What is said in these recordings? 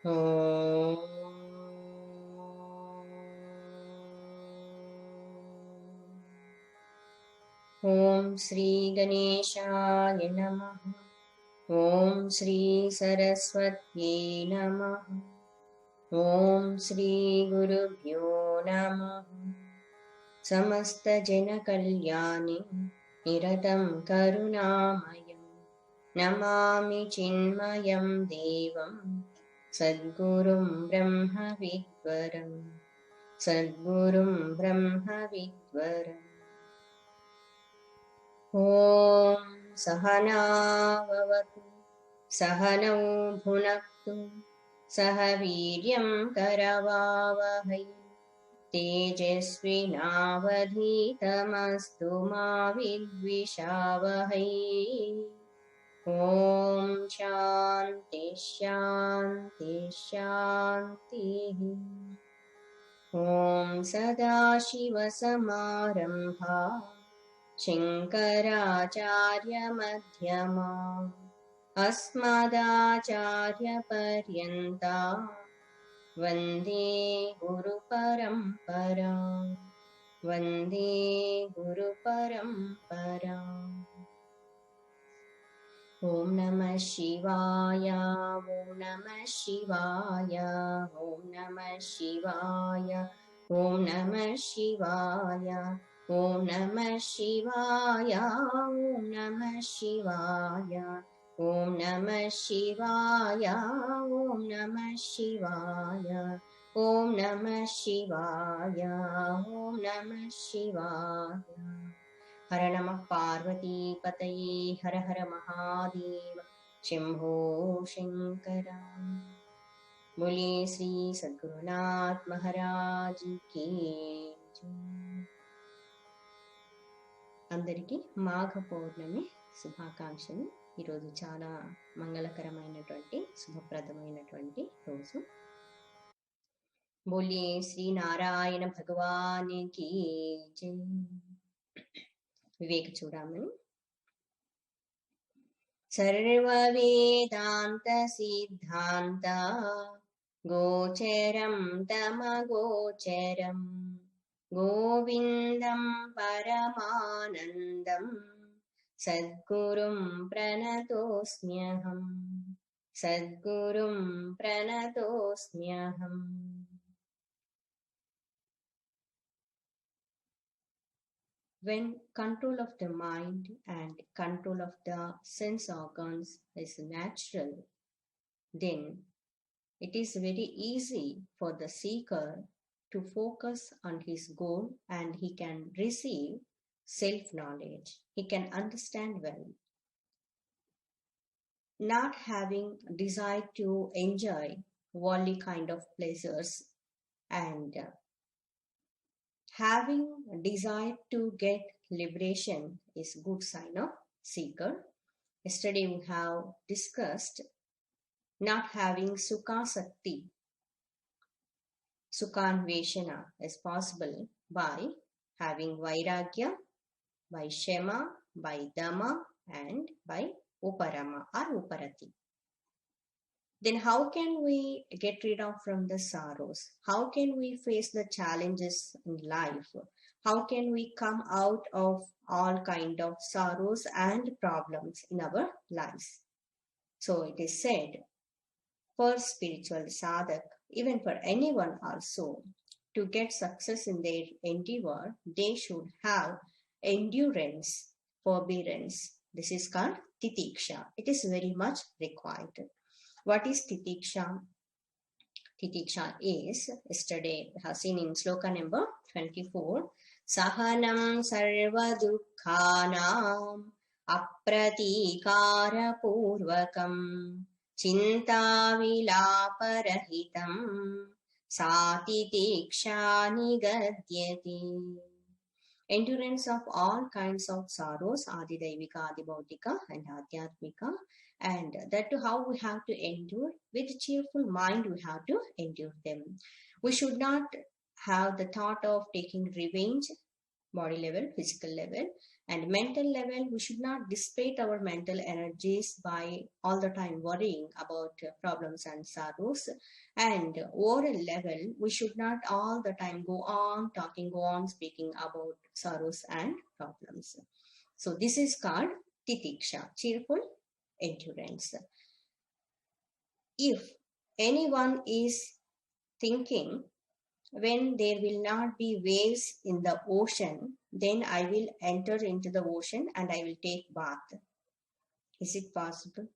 Om Shri Ganeshaya Namaha. Om Shri Saraswatye Namaha. Om Shri Gurubhyo Namaha. Samasta Jana Kalyani Niratam Karunamayam Namami Chinmayam Devam Sadgurum Brahma Vidvaram Sadgurum Brahma Vidvaram. Om Sahana Vavatu Sahanau Bhunaktu Sahaviryam Karavavahai Tejasvinavadhitamastu ma vidvishavahai. Om Shanti Shanti Shanti. Om Sadashiva Samarambha Shankaracharya Madhyama Asmadacharya Paryanta Vande Guru Parampara. Vande Guru Parampara. Om Namah Shivaya. Om Namah Shivaya. Om Namah Shivaya. Om Namah Shivaya. Om Namah Shivaya. Om Namah Shivaya. Om Namah Shivaya. Om Namah Shivaya. Om Namah Shivaya. Om Namah Shivaya. Hara Namah Parvati Pataye. Hara Hara Mahadeva. Shambho Shankara. Bole Sri Sadgurunath Maharaj ki jai. అందరికీ మాఘ పౌర్ణమి శుభాకాంక్షలు. ఈరోజు చాలా మంగళకరమైనటువంటి శుభప్రదమైనటువంటి రోజు. బోలియే శ్రీ నారాయణ భగవానికి జై. వివేక చూడమని. సర్వ వేదాంత సిద్ధాంత గోచరం తమ గోచరం గోవిందం పరమానందం సద్గురుం ప్రణతోస్మ్యహం. సద్గురుం ప్రణతోస్మ్యహం. When control of the mind and control of the sense organs is natural, then it is very easy for the seeker to focus on his goal and he can receive self-knowledge. He can understand well. Not having desire to enjoy worldly kind of pleasures and having desire to get liberation is good sign of seeker. Yesterday we have discussed not having sukha sakti. Sukhanveshana is possible by having vairagya, by shema, by dhamma and by uparama or uparati. Then how can we get rid of from the sorrows? How can we face the challenges in life? How can we come out of all kind of sorrows and problems in our lives? So it is said, for spiritual sadhak, even for anyone also, to get success in their endeavor, they should have endurance, forbearance. This is called titiksha. It is very much required. What is titiksha? Titiksha is, yesterday we have seen in sloka number 24, sahanam sarva dukkhanam apratikara purvakam Chinta vilaparahitam satitiksha nigadyati. Endurance of all kinds of sorrows, Adi Daivika, Adi Bhautika and Adhyatmika, and that too how we have to endure. With cheerful mind we have to endure them. We should not have the thought of taking revenge, body level, physical level, And mental level, we should not dissipate our mental energies by all the time worrying about problems and sorrows. And oral level, we should not all the time go on talking, go on speaking about sorrows and problems. So this is called titiksha, cheerful endurance. If anyone is thinking, when there will not be waves in the ocean, then I will enter into the ocean and I will take bath. Is it possible?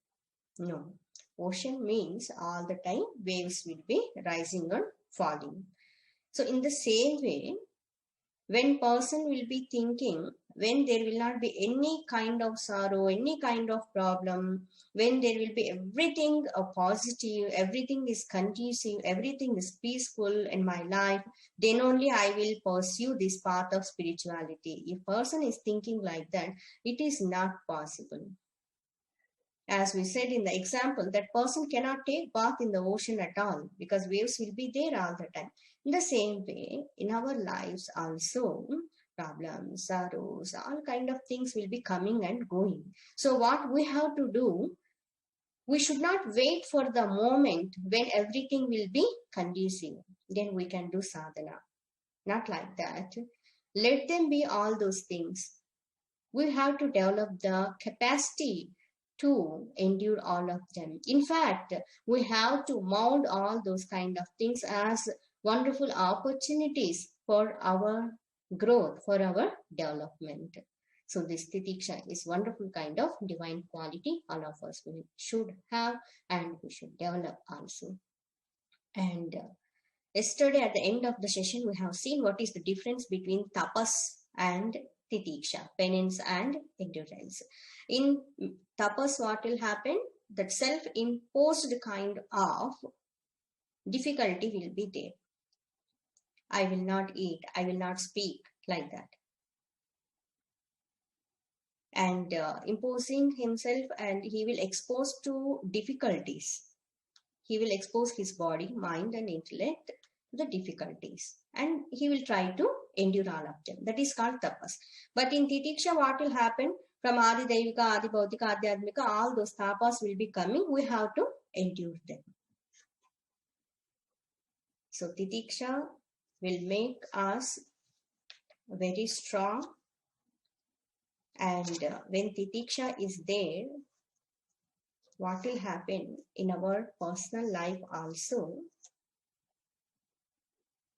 No. Ocean means all the time waves will be rising or falling. So in the same way, when person will be thinking, when there will not be any kind of sorrow, any kind of problem, when there will be everything positive, everything is conducive, everything is peaceful in my life, then only I will pursue this path of spirituality. If person is thinking like that, it is not possible. As we said in the example, that person cannot take bath in the ocean at all because waves will be there all the time. In the same way, in our lives also, problems, sorrows, all kind of things will be coming and going. So what we have to do, we should not wait for the moment when everything will be conducive. Then we can do sadhana. Not like that. Let them be all those things. We have to develop the capacity to endure all of them. In fact, we have to mold all those kind of things as wonderful opportunities for our growth, for our development. So this titiksha is wonderful kind of divine quality all of us we should have and we should develop also. And yesterday at the end of the session, we have seen what is the difference between tapas and titiksha, penance and endurance. In tapas, what will happen? That self-imposed kind of difficulty will be there. I will not eat, I will not speak, like that. And imposing himself, and he will expose to difficulties. He will expose his body, mind and intellect to the difficulties. And he will try to endure all of them. That is called tapas. But in titiksha, what will happen? From Adi Daivika, Adi Bhautika, Adi Admika, all those tapas will be coming. We have to endure them. So titiksha will make us very strong. And when titiksha is there, what will happen in our personal life also?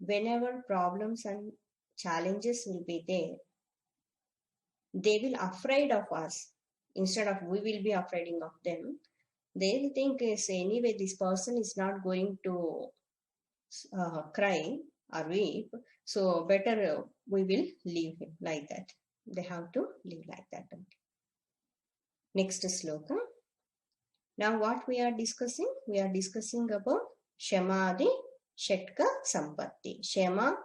Whenever problems and challenges will be there, they will afraid of us. Instead of we will be afraid of them, they will think is anyway this person is not going to cry or weep, so better we will leave him, like that. They have to live like that. Next sloka. Now what we are discussing? We are discussing about Shamadi Shatka Sampatti. Shama,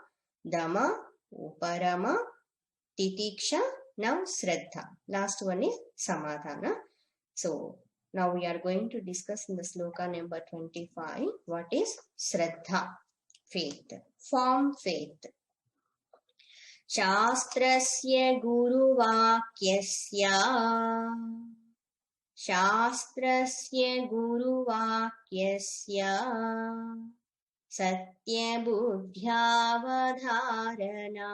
Dama, Uparama, Titiksha, now Shraddha. Last one is Samadhana. So now we are going to discuss in the sloka number 25 what is Shraddha, faith, firm faith. Shastrasya Guruvakyasya Shastrasya Guruvakyasya Satya Buddhyavadharana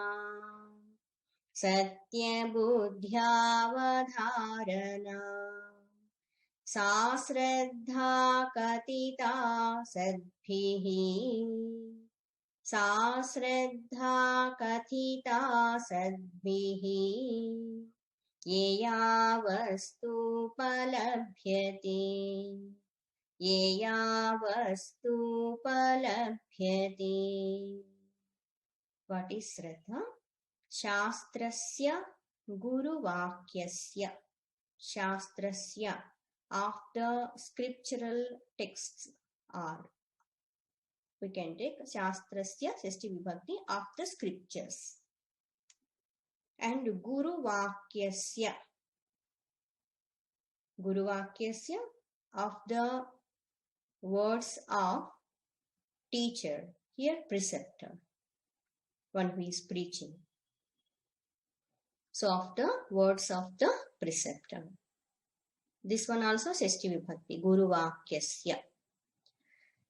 Satya Buddhyavadharana Sa Shraddha Katita Sadbhihi Sa Shraddha Kathita Sadbhihi Yeya Vastu Palabhyate Yeya Vastu Palabhyate. What is Shraddha? Shastrasya Guru Vakyasya. Shastrasya, after scriptural texts are. We can take Shastrasya, Shashti Vibhakti, after scriptures. And Guru Vakyasya. Guru Vakyasya, of the words of teacher, here preceptor, one who is preaching. So of the words of the preceptor. This one also Shashti Vibhakti. Guru Vakyasya.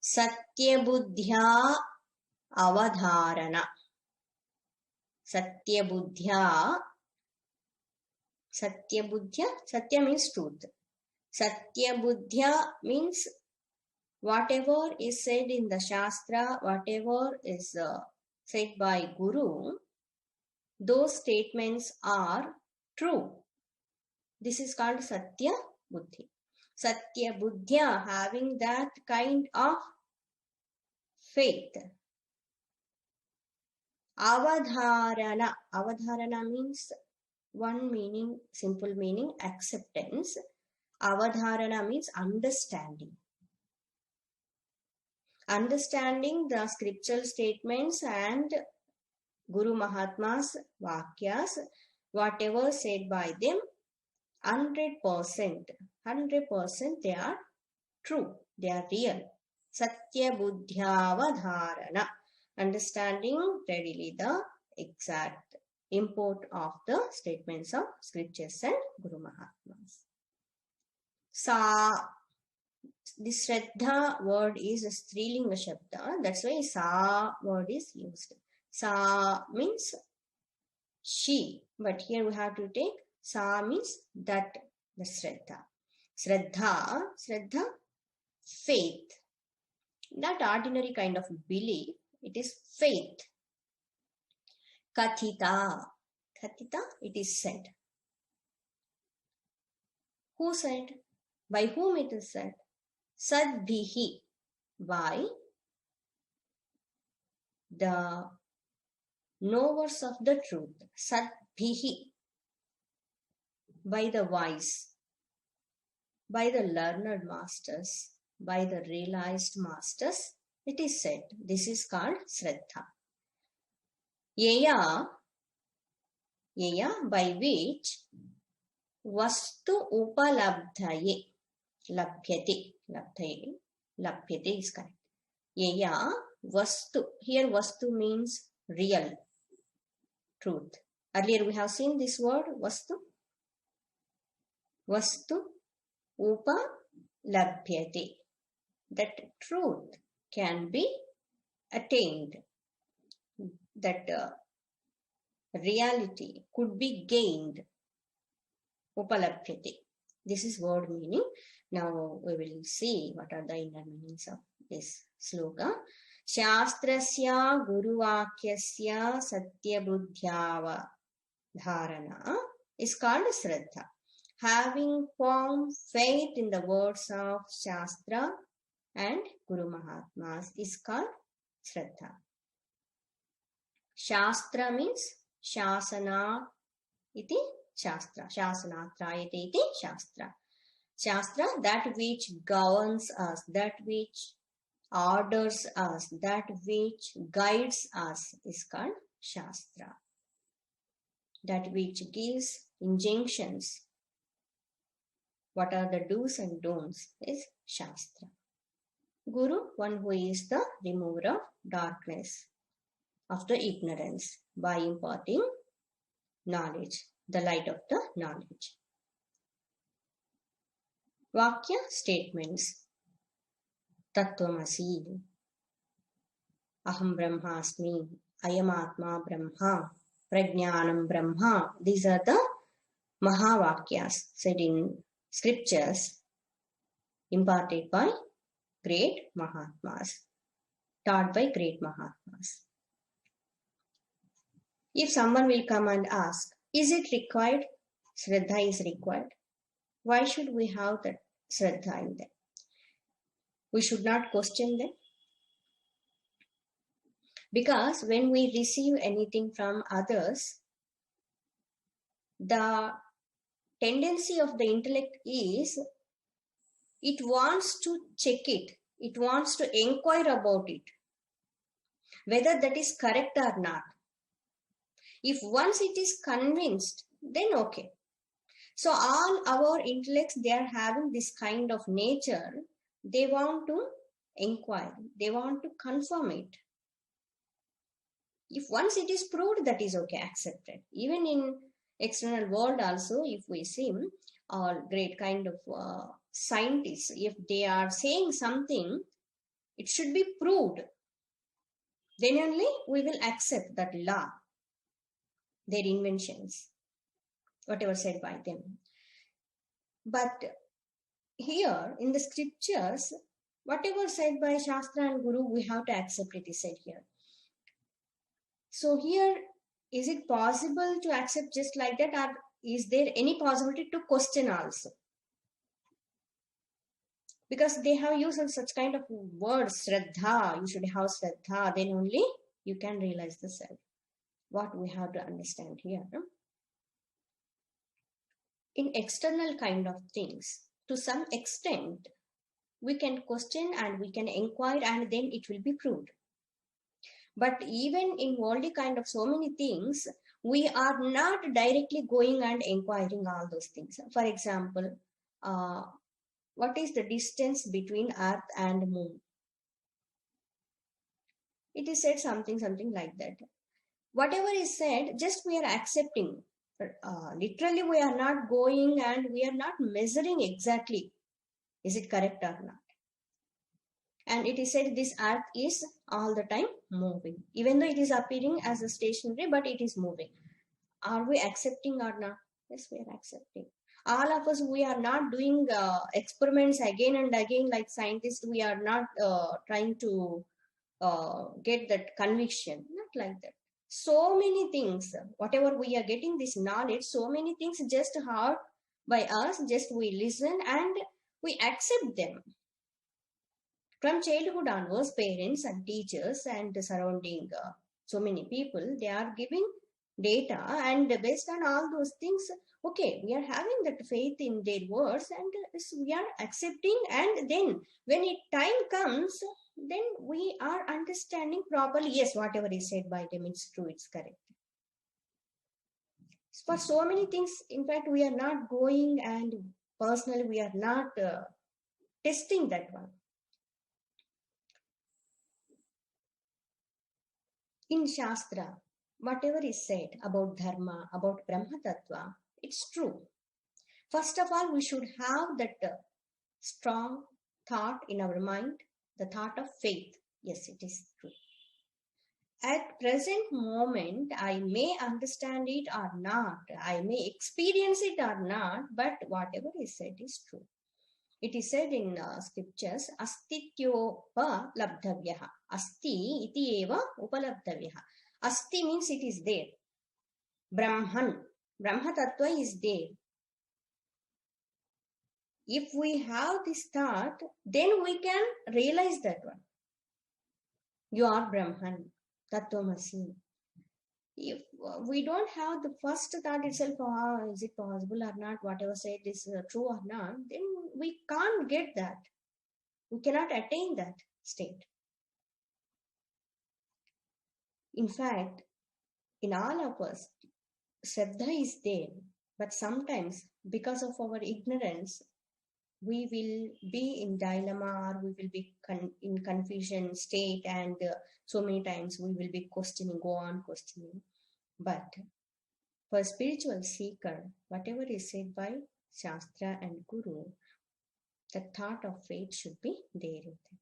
Satya Buddhya Avadharana. Satya Buddhya. Satya Buddhya. Satya means truth. Satya Buddhya means whatever is said in the Shastra, whatever is said by Guru, those statements are true. This is called Satya Buddhi. Satya Buddhya, having that kind of faith. Avadharana. Avadharana means one meaning, simple meaning, acceptance. Avadharana means understanding. Understanding the scriptural statements and Guru Mahatma's Vakyas, whatever said by them, 100% they are true, they are real. Satya Buddhyavadharana, understanding readily the exact import of the statements of scriptures and Guru Mahatmas. Sa, this Shraddha word is a Strilinga Shabda, that's why Sa word is used. Sa means she, but here we have to take Sa means that, the Shraddha. Shraddha, faith. Not ordinary kind of belief, it is faith. Kathita, it is said. Who said? By whom it is said? Sadbhihi, by the knowers of the truth. Sadbhihi, by the wise, by the learned masters, by the realized masters, it is said. This is called Shraddha. Yaya, by which Vastu Upalabdhaye, Labhyate is correct. Yaya, Vastu, here Vastu means real, truth. Earlier we have seen this word Vastu. Vastu Upalabhyate, that truth can be attained, that reality could be gained. Upalabhyate. This is word meaning. Now we will see what are the inner meanings of this sloka. Shastrasya Guruvakyasya Satyabuddhyava Dharana is called Shraddha. Having firm faith in the words of Shastra and Guru Mahatmas is called Shraddha. Shastra means Shasana iti Shastra. Shasanatra iti Shastra. Shastra, that which governs us, that which orders us, that which guides us is called Shastra. That which gives injunctions, what are the do's and don'ts, is Shastra. Guru, one who is the remover of darkness, of the ignorance, by imparting knowledge, the light of the knowledge. Vakya statements. Tattvamasi, Aham Brahmasmi, Ayam Atma Brahma, Prajnanam Brahma. These are the Mahavakyas said in scriptures, imparted by great Mahatmas, taught by great Mahatmas. If someone will come and ask, is it required? Shraddha is required. Why should we have that Shraddha in them? We should not question them. Because when we receive anything from others, the tendency of the intellect is, it wants to check it. It wants to inquire about it, whether that is correct or not. If once it is convinced, then okay. So all our intellects, they are having this kind of nature. They want to inquire. They want to confirm it. If once it is proved, that is okay, accepted. Even in external world also, if we see all great kind of scientists, if they are saying something, it should be proved. Then only we will accept that law, their inventions, whatever said by them. But here in the scriptures, whatever said by Shastra and Guru, we have to accept it, is said here. So here, is it possible to accept just like that, or is there any possibility to question also? Because they have used such kind of words, Shraddha, you should have Shraddha, then only you can realize the self. What we have to understand here. In external kind of things, to some extent, we can question and we can inquire and then it will be proved. But even in worldly kind of so many things, we are not directly going and inquiring all those things. For example, what is the distance between Earth and Moon? It is said something like that. Whatever is said, just we are accepting. Literally, we are not going and we are not measuring exactly. Is it correct or not? And it is said this Earth is all the time moving. Even though it is appearing as a stationary, but it is moving. Are we accepting or not? Yes, we are accepting. All of us, we are not doing experiments again and again like scientists. We are not trying to get that conviction. Not like that. So many things, whatever we are getting this knowledge, so many things just heard by us, just we listen and we accept them. From childhood onwards, parents and teachers and surrounding so many people, they are giving data, and based on all those things, okay, we are having that faith in their words and we are accepting, and then when it time comes, then we are understanding properly, yes, whatever is said by them, it's true, it's correct. For so many things, in fact, we are not going and personally we are not testing that one. In Shastra, whatever is said about Dharma, about Brahma Tattva, it's true. First of all, we should have that strong thought in our mind, the thought of faith. Yes, it is true. At present moment, I may understand it or not, I may experience it or not, but whatever is said is true. It is said in scriptures, astityopa-labdhavyaha. Asti iti eva upalabdhavyaha. Asti means it is there. Brahman, Brahma Tattva is there. If we have this thought, then we can realize that one. You are Brahman, Tattvamasi. If we don't have the first thought itself, is it possible or not, whatever said is true or not, then we can't get that. We cannot attain that state. In fact, in all of us, Shraddha is there, but sometimes because of our ignorance, we will be in dilemma or we will be in confusion state, and so many times we will be questioning, go on questioning. But for spiritual seeker, whatever is said by Shastra and Guru, the thought of faith should be there in them.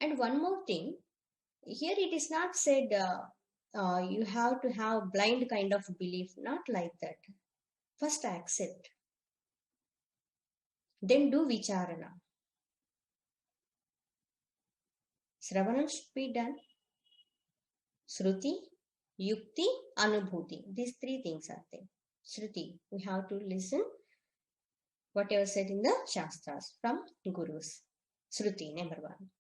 And one more thing, here it is not said you have to have blind kind of belief, not like that. First accept, then do vicharana. Sravanam should be done. Shruti, Yukti, Anubhuti. These three things are there. Shruti, we have to listen whatever said in the Shastras from Gurus. Shruti, number one.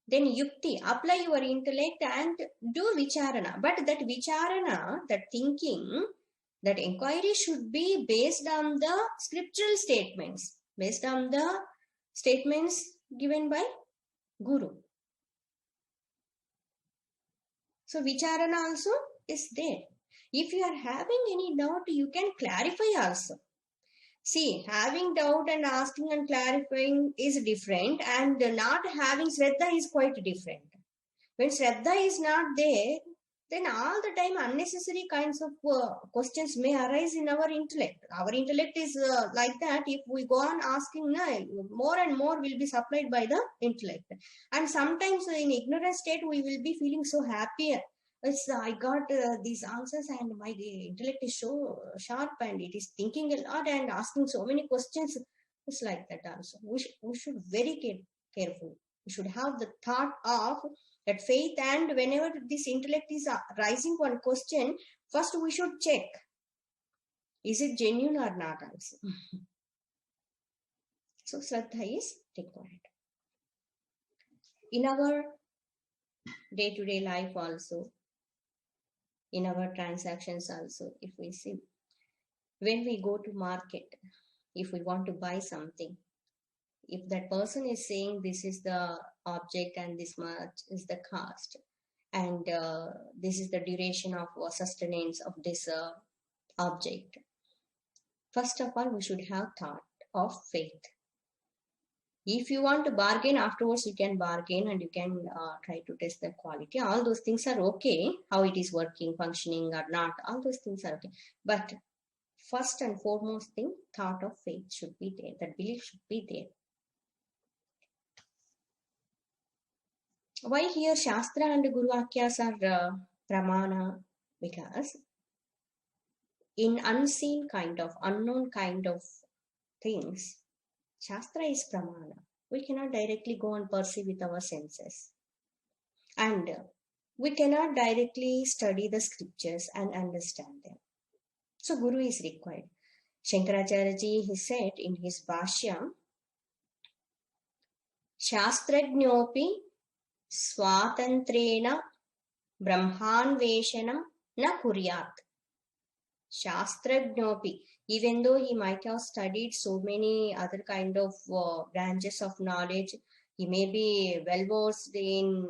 Then Yukti, apply your intellect and do vicharana. But that vicharana, that thinking, that inquiry should be based on the scriptural statements, based on the statements given by Guru. So vicharana also is there. If you are having any doubt, you can clarify also. See, having doubt and asking and clarifying is different, and not having Shraddha is quite different. When Shraddha is not there, then all the time unnecessary kinds of questions may arise in our intellect. Our intellect is like that. If we go on asking, more and more will be supplied by the intellect. And sometimes in ignorant state, we will be feeling so happy. I got these answers and my intellect is so sharp and it is thinking a lot and asking so many questions. It's like that also. We should very careful. We should have the thought of that faith, and whenever this intellect is rising one question, first we should check, is it genuine or not also. So Shraddha is required. In our day-to-day life also, in our transactions also, if we see, when we go to market, if we want to buy something, if that person is saying this is the object and this much is the cost and this is the duration of sustenance of this object, first of all we should have thought of faith. If you want to bargain, afterwards you can bargain and you can try to test the quality. All those things are okay, how it is working, functioning or not, all those things are okay. But first and foremost thing, thought of faith should be there, that belief should be there. Why here Shastra and Guru Vakyas are pramana? Because in unseen kind of, unknown kind of things, Shastra is pramana. We cannot directly go and perceive with our senses. And we cannot directly study the scriptures and understand them. So Guru is required. Shankaracharya ji, he said in his Bhashya, Shastrajnopi Swatantrena Brahmanveshanam na kuryat. Shastrajnopi, even though he might have studied so many other kind of branches of knowledge, he may be well versed in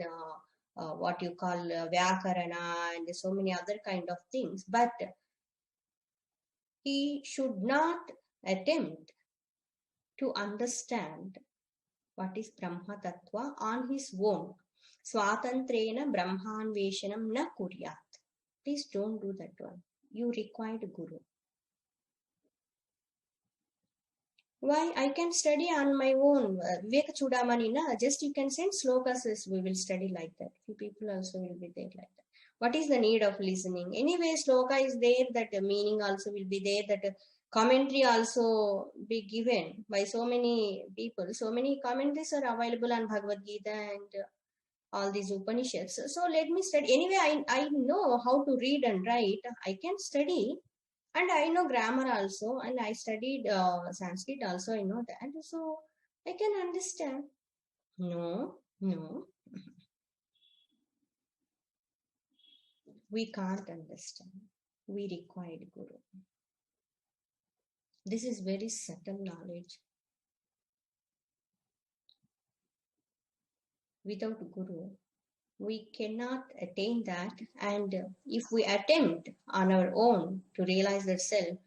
what you call Vyakarana and so many other kind of things, but he should not attempt to understand what is Brahma Tattva on his own. Swatantrena Brahmanveshanam na kuryat. Please don't do that one. You required Guru. Why? I can study on my own. Vivekachudamani, just you can send slokas, we will study like that. Few people also will be there like that. What is the need of listening? Anyway, sloka is there, that meaning also will be there, that commentary also be given by so many people. So many commentaries are available on Bhagavad Gita and all these Upanishads. So let me study. Anyway, I know how to read and write. I can study. And I know grammar also. And I studied Sanskrit also. I know that. So I can understand. No. We can't understand. We required Guru. This is very subtle knowledge. Without Guru, we cannot attain that, and if we attempt on our own to realize that self,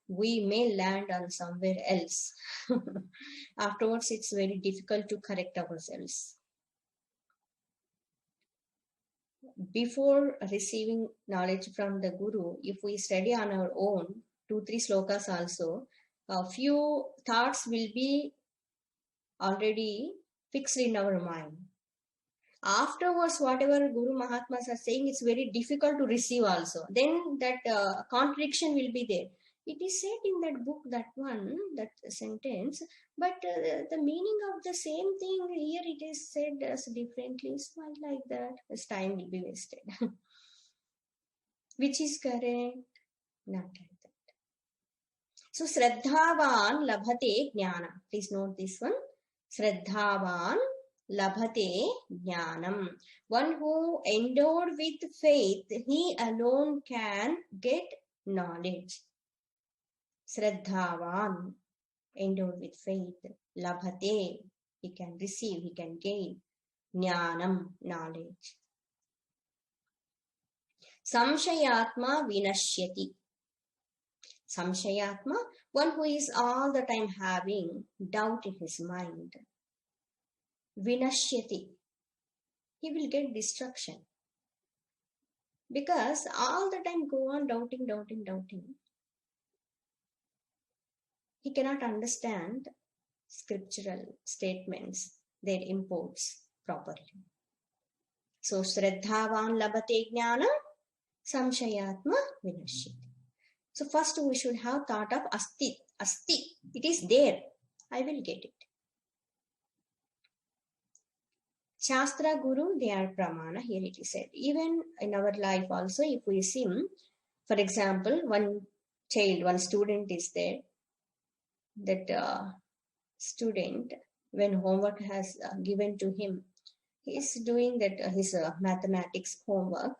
we may land on somewhere else. Afterwards, it's very difficult to correct ourselves. Before receiving knowledge from the Guru, if we study on our own, 2-3 slokas also, a few thoughts will be already fixed in our mind. Afterwards, whatever Guru Mahatmas are saying, it's very difficult to receive also. Then that contradiction will be there. It is said in that book, that sentence, but the meaning of the same thing here, it is said as differently. It's not like that. This time will be wasted. Which is correct? Not like that. So, Shraddhavan labhate jnana. Please note this one. Shraddhavan labhate jnanam. One who endowed with faith, he alone can get knowledge. Shraddhavan, endowed with faith, labhate, he can receive, he can gain. Jnanam, knowledge. Samshayatma vinashyati. Samshayatma, one who is all the time having doubt in his mind. Vinashyati, he will get destruction. Because all the time go on doubting. He cannot understand scriptural statements, their imports properly. So, Shraddhavan labate jnana samshayatma vinashyati. So, first we should have thought of asti. Asti, it is there. I will get it. Shastra Guru, they are pramana, here it is said. Even in our life also, if we see, for example, one student is there, that student, when homework has given to him, he is doing that his mathematics homework,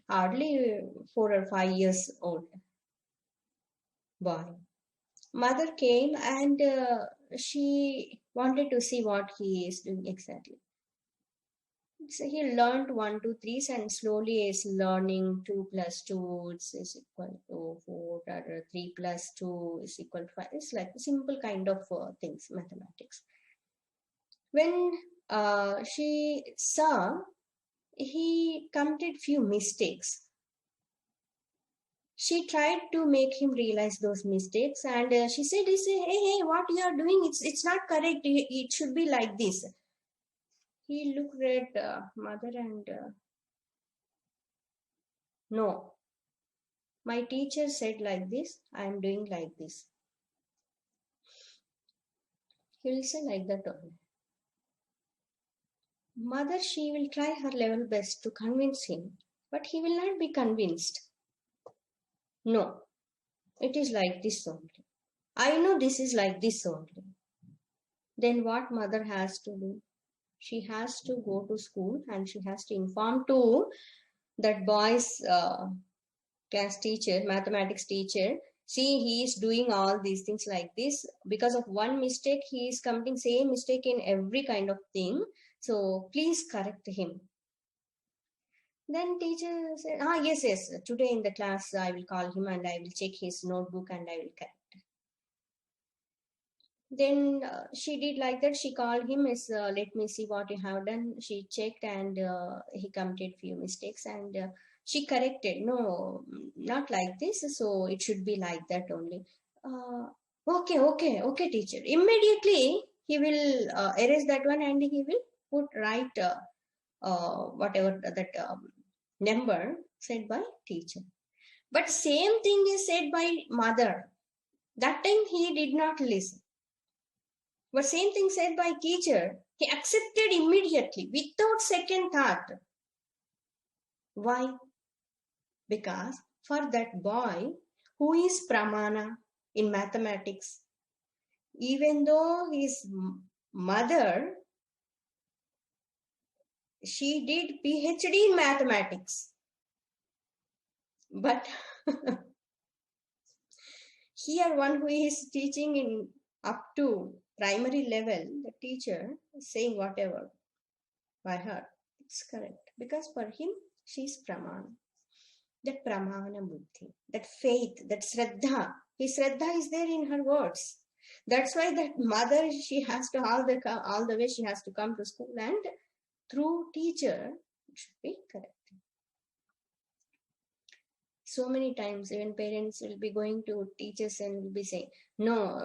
hardly 4 or 5 years old boy. Mother came and she wanted to see what he is doing exactly. So he learned 1, 2, 3 and slowly is learning 2 plus 2 is equal to 4, or 3 plus 2 is equal to 5. It's like simple kind of things, mathematics. When she saw he committed few mistakes, she tried to make him realize those mistakes, and she said, hey, what you are doing, it's not correct, it should be like this. He looked at mother and no, my teacher said like this, I am doing like this. He will say like that only. Mother, she will try her level best to convince him, but he will not be convinced. No, it is like this only. I know this is like this only. Then what mother has to do? She has to go to school and she has to inform to that boy's class teacher, mathematics teacher. See, he is doing all these things like this. Because of one mistake, he is committing same mistake in every kind of thing. So please correct him. Then teacher said, yes, today in the class I will call him and I will check his notebook and I will correct. Then she did like that. She called him, let me see what you have done. She checked and he committed few mistakes and she corrected. No, not like this. So it should be like that only. Okay, teacher. Immediately he will erase that one and he will put right whatever that number said by teacher. But same thing is said by mother. That time he did not listen. But same thing said by teacher, he accepted immediately without second thought. Why? Because for that boy who is pramana in mathematics, even though his mother, she did PhD in mathematics, but here one who is teaching in up to primary level, the teacher is saying whatever by her, it's correct. Because for him, she is pramana. That pramana buddhi, that faith, that shraddha. His shraddha is there in her words. That's why that mother, she has to all the way she has to come to school and through teacher, it should be correct. So many times even parents will be going to teachers and will be saying, no,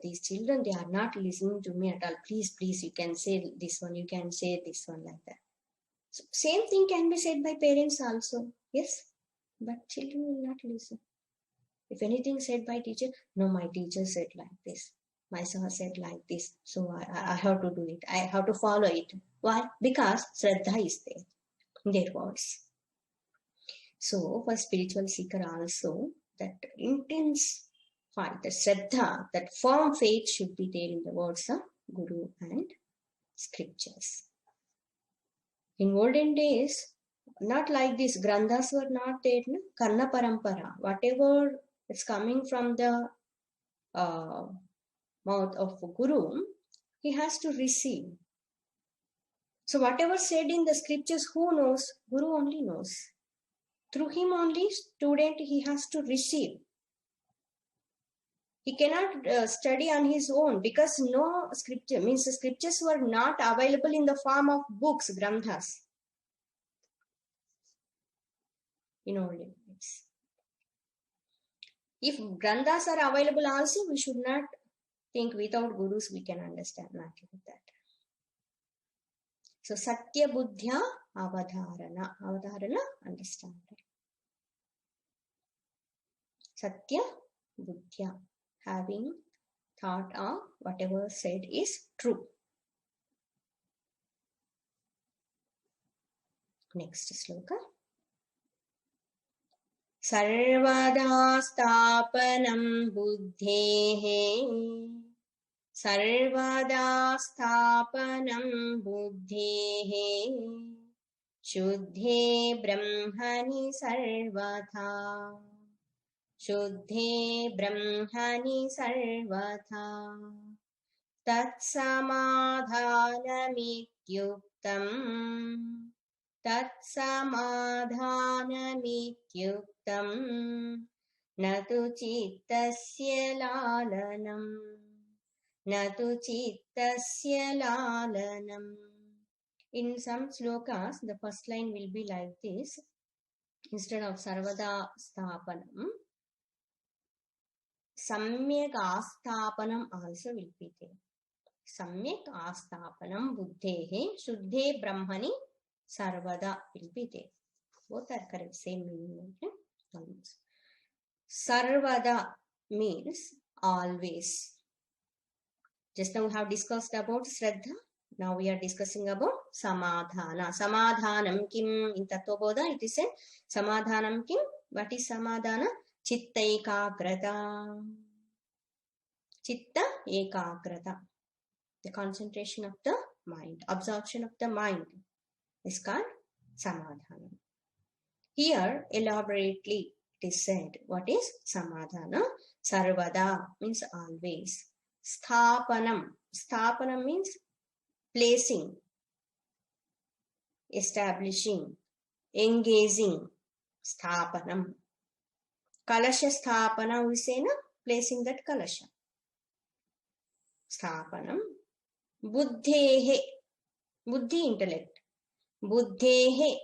these children, they are not listening to me at all. Please, you can say this one, you can say this one, like that. So same thing can be said by parents also. Yes, but children will not listen. If anything said by teacher, no, my teacher said like this. My sir said like this. So I have to do it. I have to follow it. Why? Because shraddha is there in their words. So for spiritual seeker also, that intense fight, the shraddha, that firm faith should be there in the words of Guru and scriptures. In olden days, not like this, granthas were not there, no? Karna parampara, whatever is coming from the mouth of Guru, he has to receive. So whatever said in the scriptures, who knows? Guru only knows. Through him only, student, he has to receive. He cannot study on his own because no scripture, means the scriptures were not available in the form of books, granthas, in olden days. If granthas are available also, we should not think without gurus we can understand, not like that. So Satya Buddhya Avadharana. Avadharana, understand. Satya Buddhya, having thought of whatever said is true. Next sloka. Sarvada Stapanam Buddhehe. Sarvada Stapanam Buddhehe. Shuddhe Brahmani Sarvatha. Shuddhe Brahmani Sarvatha. Tatsamadhanamityuktam. Tatsamadhanamityuktam. Natu chittasya lalanam. Natu chittasya lalanam. In some slokas, the first line will be like this. Instead of Sarvada Sthapanam, Samyak Asthapanam also will be there. Samyak Asthapanam Buddhehe Shuddhe Brahmani Sarvada will be there. Both are correct, same meaning. Okay? Sarvada means always. Just now we have discussed about Shraddha. Now we are discussing about Samadhana. Samadhanam kim in Tattvabodha it is said. Samadhanam kim. What is Samadhana? Chitta ekagrata. Chitta ekagrata. The concentration of the mind, absorption of the mind is called Samadhana. Here elaborately it is said, what is Samadhana? Sarvada means always. Sthapanam. Sthapanam means placing, establishing, engaging. Sthapanam. Kalasha sthapana we say, na? Placing that kalasha. Sthapanam. Buddhehe. Buddhi, intellect. Buddhehe.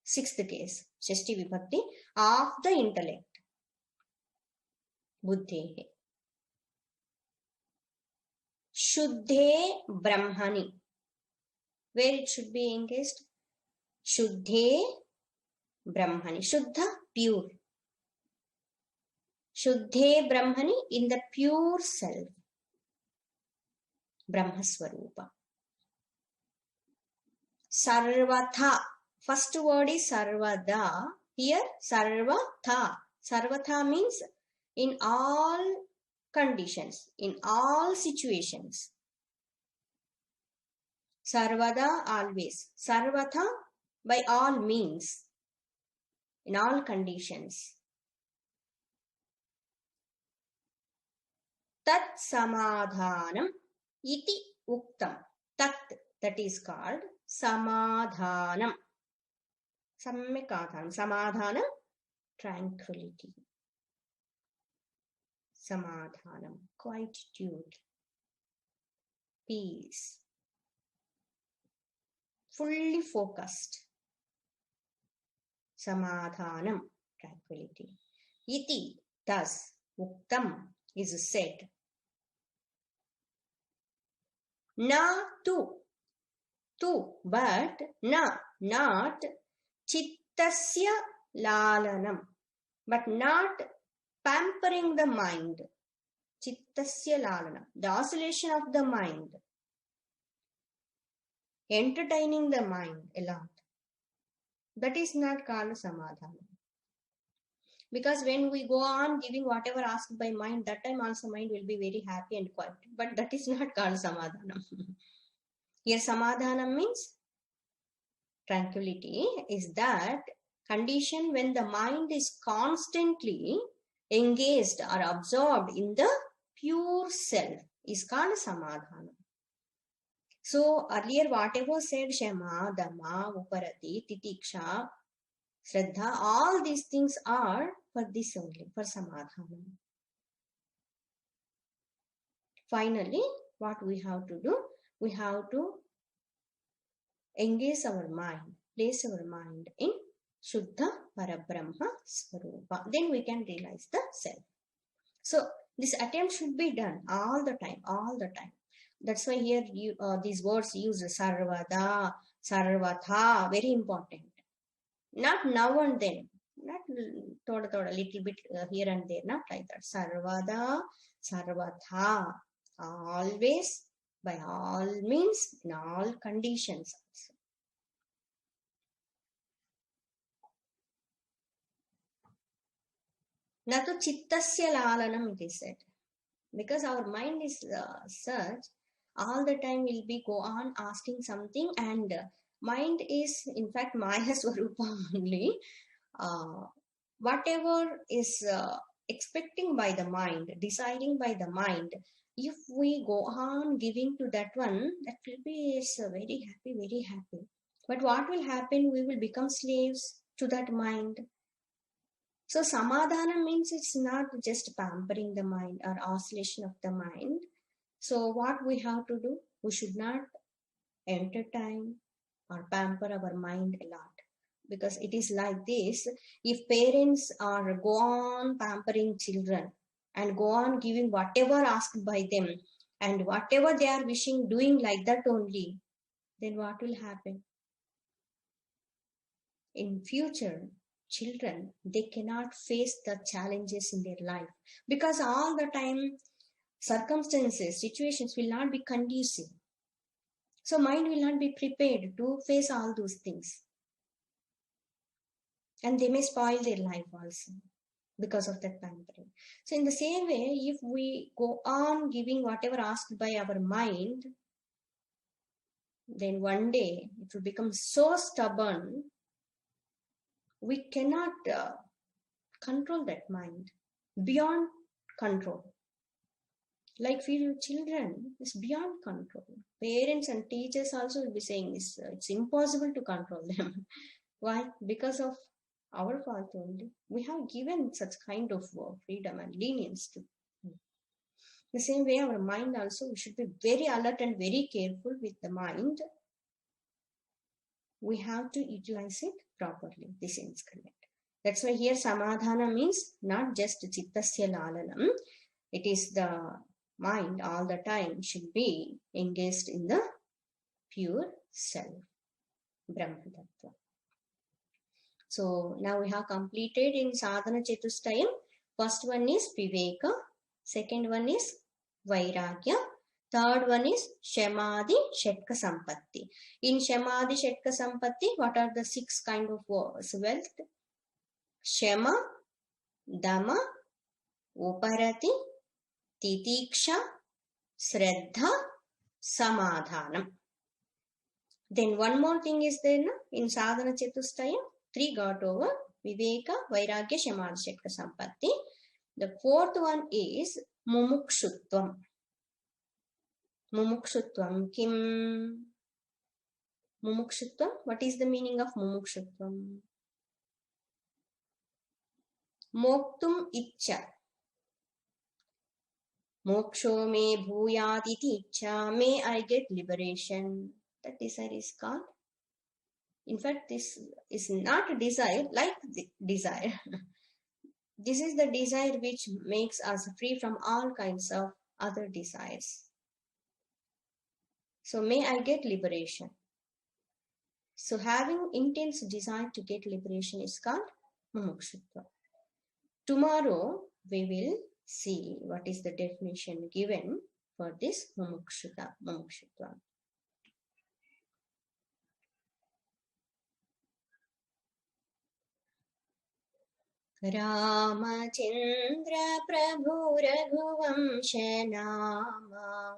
Sixth case. Shashti vibhakti. Of the intellect. Buddhehe. Shuddhe Brahmani. Where it should be engaged? Shuddhe Brahmani. Shuddha, pure. Shuddhe Brahmani, in the pure self. Brahmaswarupa. Sarvatha. First word is Sarvada. Here Sarvatha. Sarvatha means in all conditions, in all situations. Sarvada, always. Sarvatha, by all means, in all conditions. Tat samadhanam iti uktam. Tat, that is called samadhanam. Sammyakadhanam. Samadhanam, tranquility. Samadhanam, quietude, peace, fully focused. Samadhanam, tranquility. Iti, thus, uktam is said. Na tu, but na, not chittasya lalanam, but not pampering the mind. Chittasya lalana, the oscillation of the mind, entertaining the mind a lot. That is not called samadhana. Because when we go on giving whatever asked by mind, that time also mind will be very happy and quiet. But that is not called samadhana. Here samadhana means tranquility, is that condition when the mind is constantly engaged or absorbed in the pure self is called samadhana. So earlier whatever said Shama, Dhamma, Uparati, Titiksha, Shraddha, all these things are for this only, for samadhana. finally, what we have to do? We have to engage our mind, place our mind in Shuddha Parabrahma Swarupa. Then we can realize the self. So this attempt should be done all the time, all the time. That's why here these words used sarvada, sarvatha, very important. Not now and then, not thoda little bit here and there, not like that. Sarvada, sarvatha, always, by all means, in all conditions also. Natu chittasya lalanam, it is said. Because our mind is such, all the time will be go on asking something, and mind is in fact Maya Swarupa only. Whatever is expecting by the mind, deciding by the mind, if we go on giving to that one, that will be very happy, very happy. But what will happen? We will become slaves to that mind. So samadhana means it's not just pampering the mind or oscillation of the mind. So what we have to do? We should not entertain or pamper our mind a lot. Because it is like this, if parents are go on pampering children and go on giving whatever asked by them and whatever they are wishing, doing like that only, then what will happen? In future, children, they cannot face the challenges in their life because all the time circumstances, situations will not be conducive. So mind will not be prepared to face all those things. And they may spoil their life also because of that pampering. So in the same way, if we go on giving whatever asked by our mind, then one day it will become so stubborn, we cannot control that mind beyond control. Like few children, it's beyond control. Parents and teachers also will be saying this, it's impossible to control them. Why? Because of our fault only. We have given such kind of freedom and lenience to them. The same way, our mind also, we should be very alert and very careful with the mind. We have to utilize it properly, this instrument. That's why here samadhana means not just chittasya lalanam. It is the mind all the time should be engaged in the pure self, Brahma Tattva. So now we have completed in sadhana chatustayam. First one is viveka, second one is vairagya, third one is shamadhi shetka sampatti. In shamadhi shetka sampatti, what are the 6 kind of wealth? Shama, dama, uparati, titiksha, shraddha, samadhanam. Then one more thing is there in sadhana chatustayam. 3 got over: viveka, vairagya, shamadhi shetka sampatti. The fourth one is mumukshutvam. Mumukshutvam kim? Mumukshutvam, what is the meaning of mumukshutvam? Moktum icha. Moksho me bhuyat iti icha. May I get liberation. That desire is called. In fact, this is not a desire like the desire. This is the desire which makes us free from all kinds of other desires. So may I get liberation. So having intense desire to get liberation is called mumukshutva. Tomorrow we will see what is the definition given for this mumukshutva. Ramachandra Prabhu Raghuvansh Nama.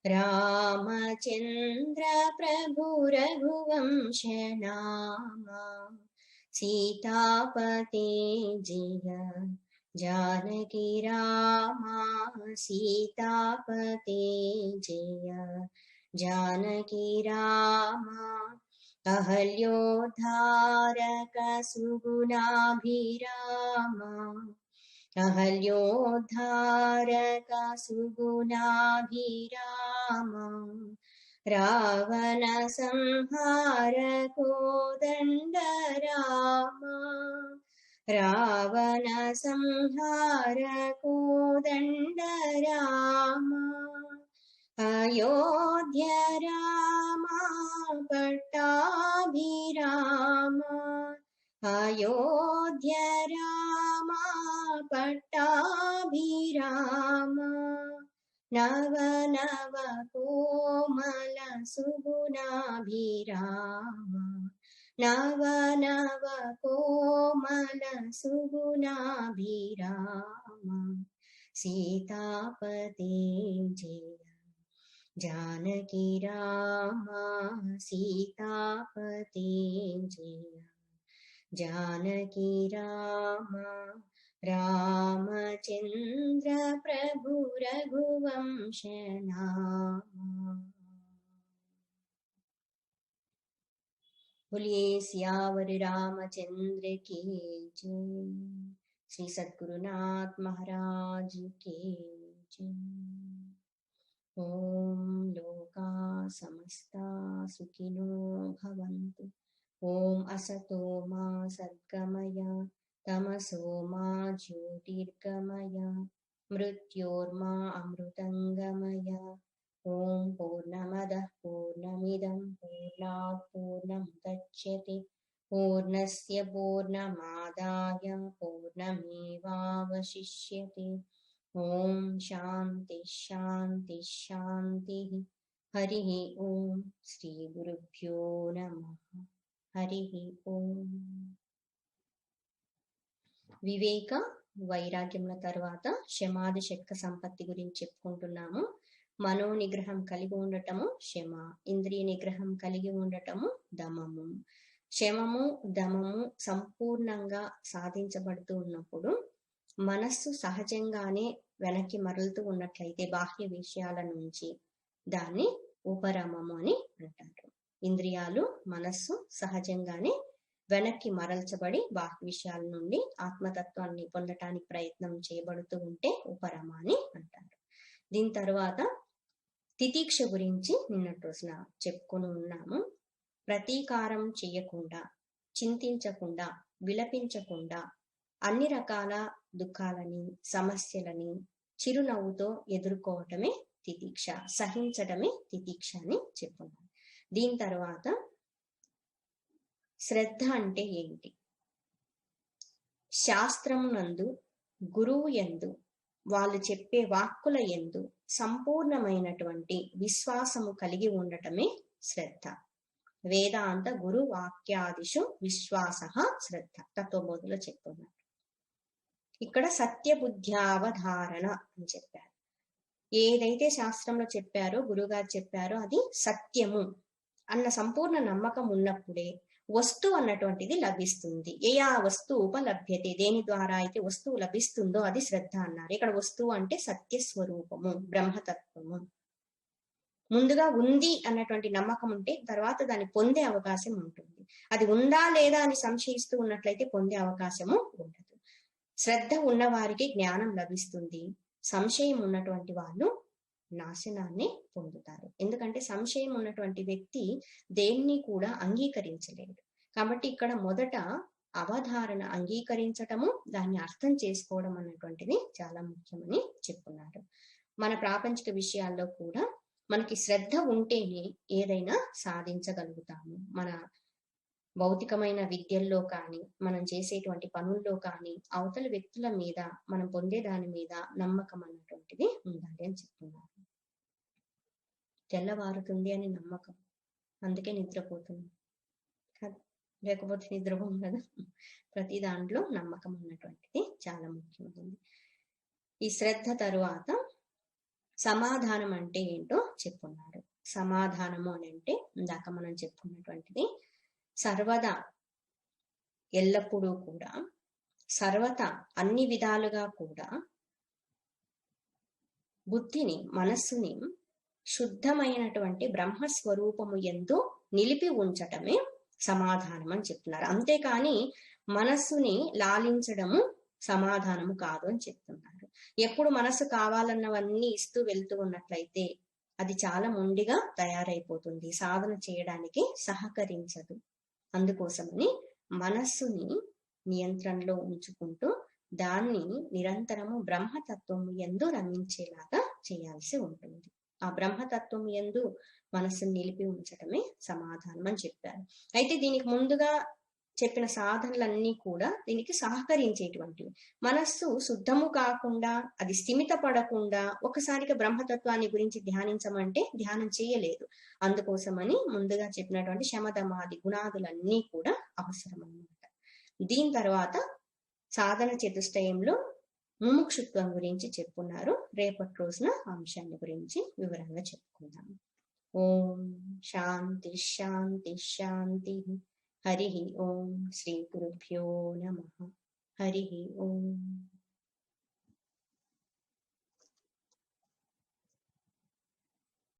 Ramachandra Prabhu Raghuvansh Nama. Sitapati Jiya Janaki Rama. Sitapati Jiya Janaki Rama. Ahalyodharaka sugunabhirama. అహల్యోద్ధారక సుగుణాభిరామ Ravana సంహార కోదండ రామ రావణ సంహార కోదండ రామ అయోధ్య రామ పట్టాభిరామ అయోధ్య రామ పట్టాభిరామ నవ నవ కోమల సుగుణాభిరామ నవ నవ కోమల సుగుణాభిరామ సీతాపతే జయ జానకి రామ సీతాపతే జయ జానకి రామ రామచంద్ర ప్రభు రఘువంశ నామ. बोलिए सियावर रामचंद्र की जय. श्री सद्गुरुनाथ महाराज की जय. ओम लोका समस्ता सुखिनो भवन्तु. ओम असतो मा सद्गमय तमसो मा ज्योतिर्गमय मृत्योर्मा अमृतंगमय. ओम पूर्णमदः पूर्णमिदं पूर्णात् पूर्णमुदच्यते पूर्णस्य पूर्णमादाय पूर्णमेवावशिष्यते. ओम शांति शांति शांतिः. हरिः ओम. श्री गुरुभ्यो नमः. हरिः ओम. వివేక వైరాగ్యముల తర్వాత శమాది షట్క సంపత్తి గురించి చెప్పుకుంటున్నాము. మనో నిగ్రహం కలిగి ఉండటము శమ, ఇంద్రియ నిగ్రహం కలిగి ఉండటము దమము. శమము దమము సంపూర్ణంగా సాధించబడుతూ ఉన్నప్పుడు మనస్సు సహజంగానే వెనక్కి మరలుతూ ఉన్నట్లయితే బాహ్య విషయాల నుంచి దాన్ని ఉపరమము అని అంటారు. ఇంద్రియాలు మనస్సు సహజంగానే వెనక్కి మరల్చబడి బాహ్య విషయాల నుండి ఆత్మతత్వాన్ని పొందటానికి ప్రయత్నం చేయబడుతూ ఉంటే ఉపరమ అని అంటారు. దీని తర్వాత తితీక్ష గురించి నిన్నటి రోజున చెప్పుకొని ఉన్నాము. ప్రతీకారం చేయకుండా, చింతించకుండా, విలపించకుండా అన్ని రకాల దుఃఖాలని, సమస్యలని చిరునవ్వుతో ఎదుర్కోవటమే తితీక్ష, సహించటమే తితీక్ష అని చెప్పుకున్నాం. దీని తర్వాత శ్రద్ధ అంటే ఏంటి? శాస్త్రమునందు, గురువు యందు, వాళ్ళు చెప్పే వాక్కుల యందు సంపూర్ణమైనటువంటి విశ్వాసము కలిగి ఉండటమే శ్రద్ధ. వేదాంత గురు వాక్యాదిషు విశ్వాస శ్రద్ధ తత్వబోధలో చెప్పుకున్నారు. ఇక్కడ సత్యబుద్ధ్యావధారణ అని చెప్పారు. ఏదైతే శాస్త్రంలో చెప్పారో, గురుగారు చెప్పారో అది సత్యము అన్న సంపూర్ణ నమ్మకం ఉన్నప్పుడే వస్తువు అన్నటువంటిది లభిస్తుంది. ఏ ఆ వస్తువు ఉపలభ్యతే, దేని ద్వారా అయితే వస్తువు లభిస్తుందో అది శ్రద్ధ అన్నారు. ఇక్కడ వస్తువు అంటే సత్య స్వరూపము, బ్రహ్మతత్వము. ముందుగా ఉంది అన్నటువంటి నమ్మకం ఉంటే తర్వాత దాన్ని పొందే అవకాశం ఉంటుంది. అది ఉందా లేదా అని సంశయిస్తూ ఉన్నట్లయితే పొందే అవకాశము ఉండదు. శ్రద్ధ ఉన్న వారికి జ్ఞానం లభిస్తుంది. సంశయం ఉన్నటువంటి వాళ్ళు నాశనాన్ని పొందుతారు. ఎందుకంటే సంశయం ఉన్నటువంటి వ్యక్తి దేన్ని కూడా అంగీకరించలేడు. కాబట్టి ఇక్కడ మొదట అవధారణ, అంగీకరించటము, దాన్ని అర్థం చేసుకోవడం అన్నటువంటిది చాలా ముఖ్యమని చెప్పుకున్నారు. మన ప్రాపంచిక విషయాల్లో కూడా మనకి శ్రద్ధ ఉంటేనే ఏదైనా సాధించగలుగుతాము. మన భౌతికమైన విద్యల్లో కానీ, మనం చేసేటువంటి పనుల్లో కానీ, అవతల వ్యక్తుల మీద, మనం పొందే దాని మీద నమ్మకం అన్నటువంటిది ఉండాలి అని చెప్తున్నారు. తెల్లవారుతుంది అని నమ్మకం, అందుకే నిద్రపోతుంది, లేకపోతే నిద్రపోం కదా. ప్రతి దాంట్లో నమ్మకం అన్నటువంటిది చాలా ముఖ్యమైనది. ఈ శ్రద్ధ తరువాత సమాధానం అంటే ఏంటో చెప్పున్నారు. సమాధానము అని అంటే ఇందాక మనం చెప్పుకున్నటువంటిది సర్వదా, ఎల్లప్పుడూ కూడా, సర్వత, అన్ని విధాలుగా కూడా బుద్ధిని, మనస్సుని శుద్ధమైనటువంటి బ్రహ్మస్వరూపము యందు నిలిపి ఉంచటమే సమాధానం అని చెప్తున్నారు. అంతేకాని మనస్సుని లాలించడము సమాధానము కాదు అని చెప్తున్నారు. ఎప్పుడు మనసు కావాలన్నవన్నీ ఇస్తూ వెళ్తూ ఉన్నట్లయితే అది చాలా మొండిగా తయారైపోతుంది, సాధన చేయడానికి సహకరించదు. అందుకోసమని మనస్సుని నియంత్రణలో ఉంచుకుంటూ దాన్ని నిరంతరము బ్రహ్మతత్వము యందు రమించేలాగా చేయాల్సి ఉంటుంది. ఆ బ్రహ్మతత్వం యందు మనస్సును నిలిపి ఉంచడమే సమాధానం అని చెప్పారు. అయితే దీనికి ముందుగా చెప్పిన సాధనలన్నీ కూడా దీనికి సహకరించేటువంటివి. మనస్సు శుద్ధము కాకుండా, అది స్థిమిత పడకుండా ఒకసారిగా బ్రహ్మతత్వాన్ని గురించి ధ్యానించమంటే ధ్యానం చేయలేదు. అందుకోసమని ముందుగా చెప్పినటువంటి శమదమాది గుణాదులన్నీ కూడా అవసరం అన్నమాట. దీని తర్వాత సాధన చతుష్టయంలో ముముక్షుత్వం గురించి చెప్పున్నారు. రేపటి రోజున అంశాన్ని గురించి వివరంగా చెప్పుకుందాం. ఓం శాంతి శాంతి శాంతి. హరి ఓం. శ్రీ గురుభ్యో నమః. హరి ఓం.